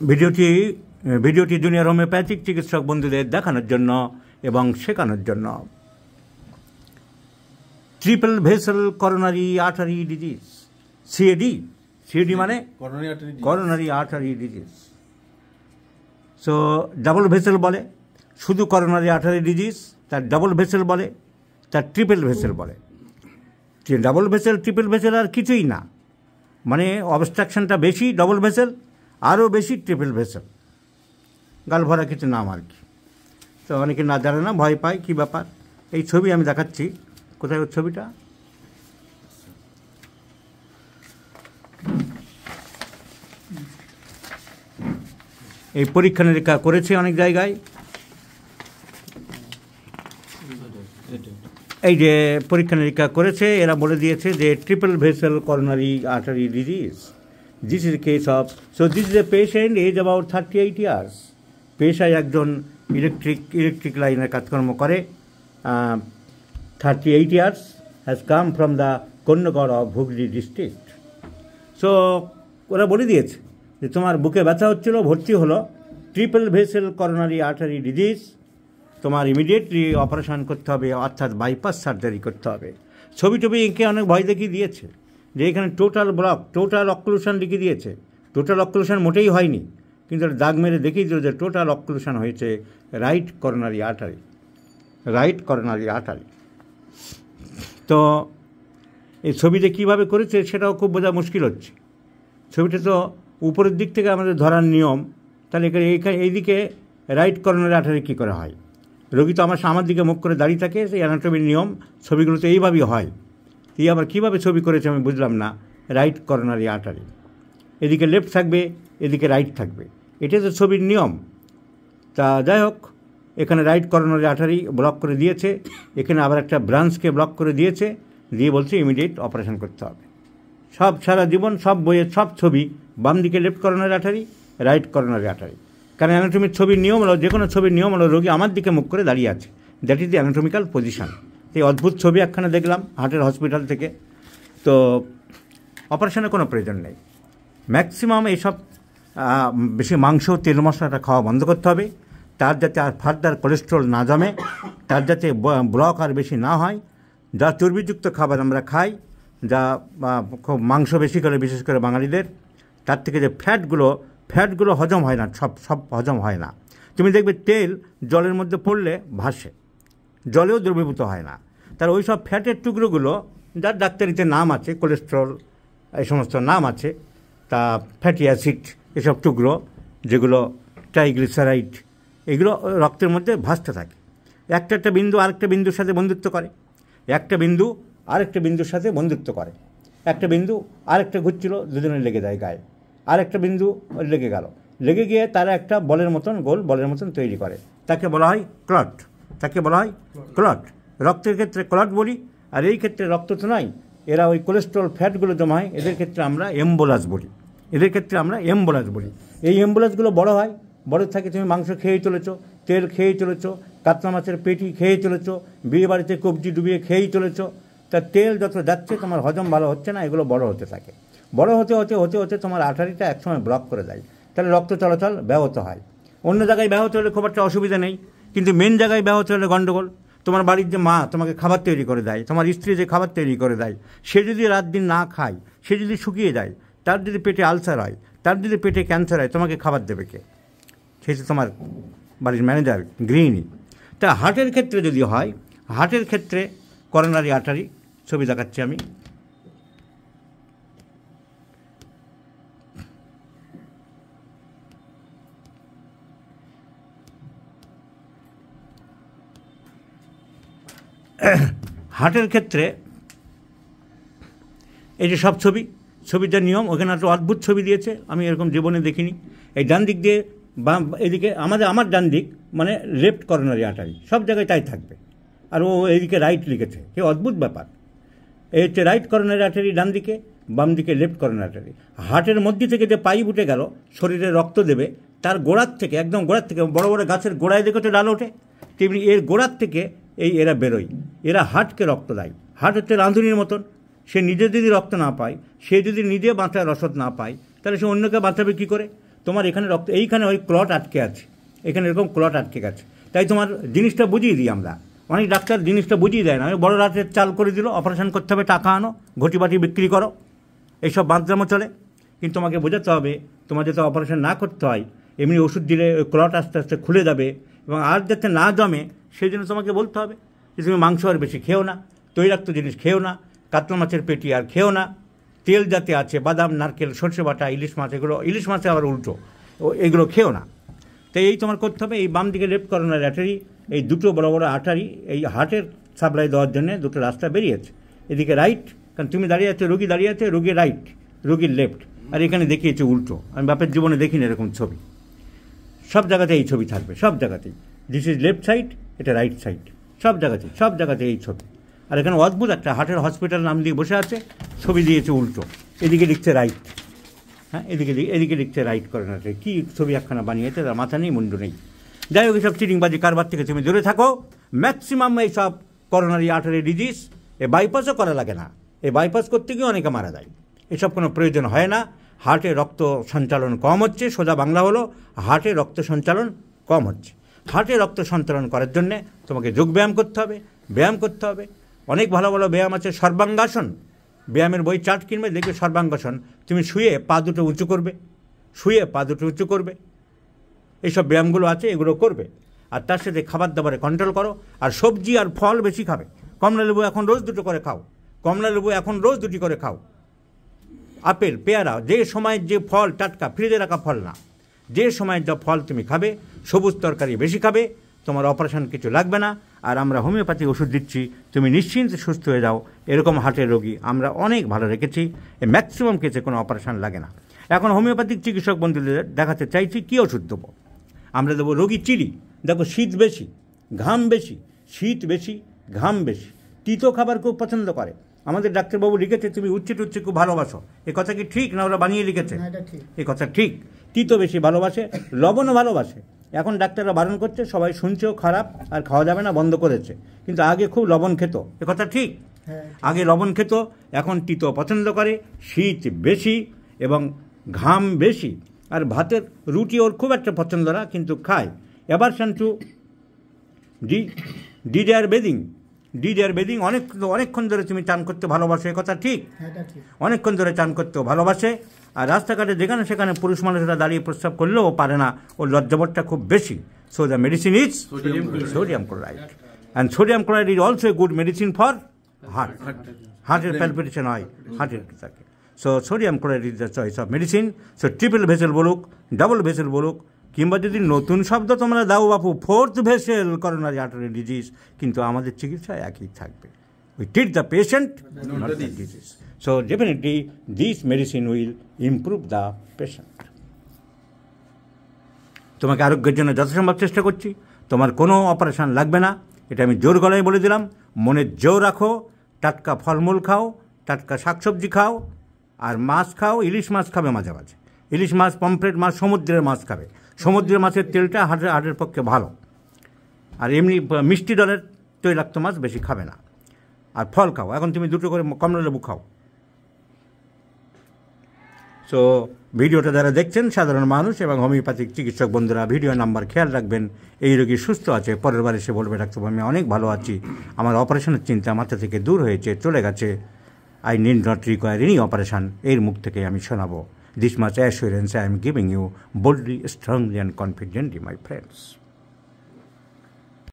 ভিডিওটি junior homeopathic চিকিৎসক বন্ধুদের দেখানোর জন্য এবং শেখানোর জন্য। Triple vessel coronary artery disease, CAD মানে coronary artery disease. So double vessel বলে, শুধু করোনারি আর্টারি ডিজিজ, তার ডাবল ভেসেল বলে, তার ট্রিপল ভেসেল বলে। ডাবল ভেসেল ট্রিপল ভেসেল আর কিছুই না, মানে অবস্ট্রাকশনটা বেশি ডবল ভেসেল, আরও বেশি ট্রিপল ভেসেল, গাল ভরা কিছু নাম আর কি। তো অনেকে না জানে না, ভয় পায়, কী ব্যাপার। এই ছবি আমি দেখাচ্ছি, কোথায় ওর ছবিটা, এই পরীক্ষা নিরীক্ষা করেছে অনেক জায়গায়। এই যে পরীক্ষা নিরীক্ষা করেছে, এরা বলে দিয়েছে যে triple vessel coronary artery disease, this is case of, so this is a patient age about 38 years. পেশায় একজন ইলেকট্রিক লাইনের কাজকর্ম করে, 38 years, has come from the Konnagar of Hooghly district. So ওরা বলে দিয়েছে যে তোমার বুকে ব্যথা হচ্ছিল, ভর্তি হলো, triple vessel coronary artery disease, তোমার ইমিডিয়েটলি অপারেশন করতে হবে, অর্থাৎ বাইপাস সার্জারি করতে হবে। ছবি টবি এঁকে অনেক ভয় দেখিয়ে দিয়েছে যে এখানে টোটাল ব্লক, টোটাল অক্লুশন লিখে দিয়েছে। টোটাল অক্লুশন মোটেই হয়নি, কিন্তু দাগ মেরে দেখিয়ে দিল যে টোটাল অক্লুশন হয়েছে রাইট করোনারি আর্টারি। তো এই ছবিতে কীভাবে করেছে সেটাও খুব বোঝা মুশকিল হচ্ছে। ছবিটা তো উপরের দিক থেকে আমাদের ধরার নিয়ম, তাহলে এইদিকে রাইট করোনারি আর্টারি কী করে হয়? রোগী তো আমার দিকে মুখ করে দাঁড়িয়ে থাকে, সেই অ্যানাটমির নিয়ম, ছবিগুলো তো এইভাবেই হয়। এই আবার কীভাবে ছবি করেছে আমি বুঝলাম না। রাইট করোনারি আর্টারি, এদিকে লেফট থাকবে, এদিকে রাইট থাকবে, এটাই তো ছবির নিয়ম। তা যাই হোক, এখানে রাইট করোনারি আর্টারি ব্লক করে দিয়েছে, এখানে আবার একটা ব্রাঞ্চকে ব্লক করে দিয়েছে, দিয়ে বলছে ইমিডিয়েট অপারেশন করতে হবে। সব সারা জীবন সব বইয়ের সব ছবি বাম দিকে left coronary artery, right coronary artery. কারণ অ্যানাটমির ছবির নিয়ম হলো, যে কোনো ছবির নিয়ম হলো রোগী আমার দিকে মুখ করে দাঁড়িয়ে আছে, that is the anatomical position. এই অদ্ভুত ছবি একখানে দেখলাম হার্টের হসপিটাল থেকে। তো অপারেশনের কোনো প্রয়োজন নেই। ম্যাক্সিমাম এইসব বেশি মাংস তেল মশলাটা খাওয়া বন্ধ করতে হবে, তার যাতে আর ফার্দার কোলেস্ট্রল না জমে, তার যাতে ব্লক আর বেশি না হয়। যা চর্বিযুক্ত খাবার আমরা খাই, যা খুব মাংস বেশি করে, বিশেষ করে বাঙালিদের, তার থেকে যে ফ্যাটগুলো হজম হয় না, সব হজম হয় না। তুমি দেখবে তেল জলের মধ্যে পড়লে ভাসে, জলেও দ্রবীভূত হয় না। তার ওই সব ফ্যাটের টুকরোগুলো, যার ডাক্তারিতে নাম আছে, কোলেস্ট্রল এই সমস্ত নাম আছে, তা ফ্যাটি অ্যাসিড এসব টুকরো, যেগুলো ট্রাইগ্লিসারাইড, এগুলো রক্তের মধ্যে ভাসতে থাকে। একটা বিন্দু আরেকটা বিন্দুর সাথে বন্ধুত্ব করে, একটা বিন্দু আরেকটা বিন্দুর সাথে বন্ধুত্ব করে। একটা বিন্দু আরেকটা ঘুরছিল, দুজনে লেগে যায় গায়ে, আরেকটা বিন্দু লেগে গেল, লেগে গিয়ে তারা একটা বলের মতন, গোল বলের মতন তৈরি করে, তাকে বলা হয় ক্লট। রক্তের ক্ষেত্রে ক্লট বলি, আর এই ক্ষেত্রে রক্ত তো নয়, এরা ওই কোলেস্ট্রল ফ্যাটগুলো জমা হয়, এদের ক্ষেত্রে আমরা এম্বোলাস বলি। এই এম্বোলাসগুলো বড় হয়, বড় থাকে, তুমি মাংস খেয়েই চলেছো, তেল খেয়েই চলেছো, কাতলা মাছের পেটি খেয়েই চলেছো, বিয়ে বাড়িতে কবজি ডুবিয়ে খেয়েই চলেছো। তা তেল যত যাচ্ছে তোমার হজম ভালো হচ্ছে না, এগুলো বড় হতে থাকে। বড় হতে তোমার আর্টারিটা একসময় ব্লক করে দেয়, তাহলে রক্ত চলাচল ব্যাহত হয়। অন্য জায়গায় ব্যাহত হলে খুব একটা অসুবিধা নেই, কিন্তু মেন জায়গায় ব্যাহত হলে গণ্ডগোল। তোমার বাড়ির যে মা তোমাকে খাবার তৈরি করে দেয়, তোমার স্ত্রী যে খাবার তৈরি করে দেয়, সে যদি রাত দিন না খায়, সে যদি শুকিয়ে যায়, তার যদি পেটে আলসার হয়, তার যদি পেটে ক্যান্সার হয়, তোমাকে খাবার দেবে কে? সে তো তোমার বাড়ির ম্যানেজার, গৃহিণী। তা হার্টের ক্ষেত্রে যদি হয়, হার্টের ক্ষেত্রে করোনারি আর্টারি, ছবি দেখাচ্ছি আমি। হার্টের ক্ষেত্রে এই যে সব ছবির যা নিয়ম, ওখানে একটা অদ্ভুত ছবি দিয়েছে, আমি এরকম জীবনে দেখিনি। এই ডান দিক দিয়ে এদিকে আমার ডান দিক মানে লেফট করোনারি আর্টারি, সব জায়গায় তাই থাকবে, আর ও এইদিকে রাইট লিখেছে। কি অদ্ভুত ব্যাপার! এই হচ্ছে রাইট করোনারি আর্টারি ডান দিকে, বাম দিকে লেফট করোনারি আর্টারি। হার্টের মধ্যে থেকে যে পাইপ উঠে গেল, শরীরে রক্ত দেবে, তার গোড়ার থেকে, একদম গোড়ার থেকে, বড় বড় গাছের গোড়ায় দেখে তো ডাল ওঠে, তেমনি এর গোড়ার থেকে এরা বেরোয়, এরা হার্টকে রক্ত দেয়। হার্ট হচ্ছে রাঁধুনির মতন, সে নিজে যদি রক্ত না পায়, সে যদি নিজে বাঁচার রসদ না পায়, তাহলে সে অন্যকে বাঁচাবে কী করে? তোমার এখানে রক্ত, এইখানে ওই ক্লট আটকে আছে, এখানে এরকম ক্লট আটকে গেছে, তাই তোমার জিনিসটা বুঝিয়ে দিই আমরা। অনেক ডাক্তার জিনিসটা বুঝিয়ে দেয় না, বড় রাতের চাল করে দিল, অপারেশন করতে হবে, টাকা আনো, ঘটি বাটি বিক্রি করো, এইসব বাঁধজামো চলে। কিন্তু তোমাকে বোঝাতে হবে তোমার যাতে অপারেশন না করতে হয়, এমনি ওষুধ দিলে ওই ক্লট আস্তে আস্তে খুলে যাবে এবং আর যাতে না জমে সেই জন্য তোমাকে বলতে হবে যে তুমি মাংস আর বেশি খেও না, তৈলাক্ত জিনিস খেও না, কাতলা মাছের পেটি আর খেও না, তেল যাতে আছে বাদাম, নারকেল, সর্ষে বাটা, ইলিশ মাছ, এগুলো ইলিশ মাছে আবার উল্টো, এগুলো খেও না। তাই এই তোমার করতে হবে। এই বাম দিকে লেফট করোনারি আর্টারি, এই দুটো বড় বড় আর্টারি এই হার্টের সাপ্লাই দেওয়ার জন্য দুটো রাস্তা বেরিয়েছে। এদিকে রাইট, কারণ তুমি দাঁড়িয়ে আছে, রোগী দাঁড়িয়ে আছে, রোগী রাইট, রোগীর লেফট, আর এখানে দেখিয়েছে উল্টো। আমি বাপের জীবনে দেখিনি এরকম ছবি। সব জায়গাতে এই ছবি থাকবে, সব জায়গাতেই। দিস ইজ লেফট সাইড, এটা রাইট সাইড, সব জায়গাতে এই ছবি। আর এখানে অদ্ভুত একটা হার্টের হসপিটাল নাম দিয়ে বসে আছে, ছবি দিয়েছে উল্টো, এদিকে লিখছে রাইট, হ্যাঁ এদিকে লিখছে রাইট করোনারি। কী ছবি একখানা বানিয়েছে, তার মাথা নেই মুন্ডু নেই। যাই হোক, এইসব চিটিংবাজি কারবার থেকে তুমি দূরে থাকো। ম্যাক্সিমাম এইসব করোনারি আর্টারি ডিজিজ বাইপাসও করা লাগে না, বাইপাস করতে গিয়ে অনেকে মারা যায়, এসব কোনো প্রয়োজন হয় না। হার্টে রক্ত সঞ্চালন কম হচ্ছে, সোজা বাংলা হলো হার্টে রক্ত সঞ্চালন কম হচ্ছে। হার্টে রক্ত সঞ্চালন করার জন্যে তোমাকে যোগব্যায়াম করতে হবে, ব্যায়াম করতে হবে। অনেক ভালো ভালো ব্যায়াম আছে, সর্বাঙ্গাসন, ব্যায়ামের বই চার্ট কিনবে, দেখবে সর্বাঙ্গাসন, তুমি শুয়ে পা দুটো উঁচু করবে, এইসব ব্যায়ামগুলো আছে, এগুলো করবে। আর তার সাথে খাবার দাবারে কন্ট্রোল করো, আর সবজি আর ফল বেশি খাবে। কমলা লেবু এখন রোজ দুটো করে খাও, আপেল, পেয়ারা, যে সময় যে ফল টাটকা, ফ্রিজে রাখা ফল না, যে সময় যা ফল তুমি খাবে, সবুজ তরকারি বেশি খাবে, তোমার অপারেশন কিছু লাগবে না। আর আমরা হোমিওপ্যাথি ওষুধ দিচ্ছি, তুমি নিশ্চিন্তে সুস্থ হয়ে যাও। এরকম হার্টের রোগী আমরা অনেক ভালো রেখেছি, ম্যাক্সিমাম কেসে কোনো অপারেশন লাগে না। এখন হোমিওপ্যাথিক চিকিৎসক বন্ধুদের দেখাতে চাইছি কী ওষুধ দেবো। আমরা দেবো রোগী চিড়ি। দেখো, শীত বেশি, ঘাম বেশি, তিতো খাবার খুব পছন্দ করে। আমাদের ডাক্তারবাবু লিখেছে তুমি উচ্ছে টুচ্ছে খুব ভালোবাসো, এ কথা কি ঠিক না ওরা বানিয়ে লিখেছে? এ কথা ঠিক। তিতো বেশি ভালোবাসে, লবণও ভালোবাসে। এখন ডাক্তাররা বারণ করছে, সবাই শুনছেও খারাপ, আর খাওয়া যাবে না, বন্ধ করেছে। কিন্তু আগে খুব লবণ খেত, এ কথা ঠিক। আগে লবণ খেত, এখন তিতো পছন্দ করে। শীত বেশি এবং ঘাম বেশি, আর ভাতের রুটি ওর খুব একটা পছন্দ না, কিন্তু খায়। অ্যাভারশন টু ডিডিআর বেদিং, অনেকক্ষণ ধরে তুমি চান করতে ভালোবাসো, এ কথা ঠিক। অনেকক্ষণ ধরে চান করতেও ভালোবাসে। আর রাস্তাঘাটে যেখানে সেখানে পুরুষ মানুষরা দাঁড়িয়ে প্রস্রাব করলেও পারে না, ওর লজ্জাবোধটা খুব বেশি। So the medicine is sodium chloride, and sodium chloride is also a good medicine for হার্টের প্যালপিটেশন হয়, হার্টের থাকে। So sodium chloride is the choice of medicine. So triple vessel বলুক, ডাবল ভেসেল বলুক, কিংবা যদি নতুন শব্দ তোমরা দাও বাপু, fourth vessel coronary artery disease, কিন্তু আমাদের চিকিৎসা একই থাকবে। We treat the patient, not the disease. So definitely this medicine will improve the patient. তোমাকে আরোগ্যের জন্য যথাসম্ভব চেষ্টা করছি, তোমার কোনো অপারেশন লাগবে না, এটা আমি জোর গলায় বলে দিলাম। মনের জোর রাখো, টাটকা ফলমূল খাও, টাটকা শাকসবজি খাও, আর মাছ খাও। ইলিশ মাছ খাবে মাঝে মাঝে, ইলিশ মাছ, পমফ্রেট মাছ, সমুদ্রের মাছ খাবে। সমুদ্রের মাছের তেলটা হার্টের পক্ষে ভালো। আর এমনি মিষ্টি দলের তৈলাক্ত মাছ বেশি খাবে না। আর ফল খাও, এখন তুমি দুটো করে কমলা লেবু খাও। সো ভিডিওটা যারা দেখছেন সাধারণ মানুষ এবং হোমিওপ্যাথিক চিকিৎসক বন্ধুরা, ভিডিও নাম্বার খেয়াল রাখবেন। এই রোগী সুস্থ আছে, পরের বার এসে বলবে ডাক্তারবাবু আমি অনেক ভালো আছি, আমার অপারেশনের চিন্তা মাথা থেকে দূর হয়েছে, চলে গেছে, I need not require any operation. এর মুখ থেকে আমি শোনাবো। This much assurance I am giving you boldly, strongly and confidently, my friends.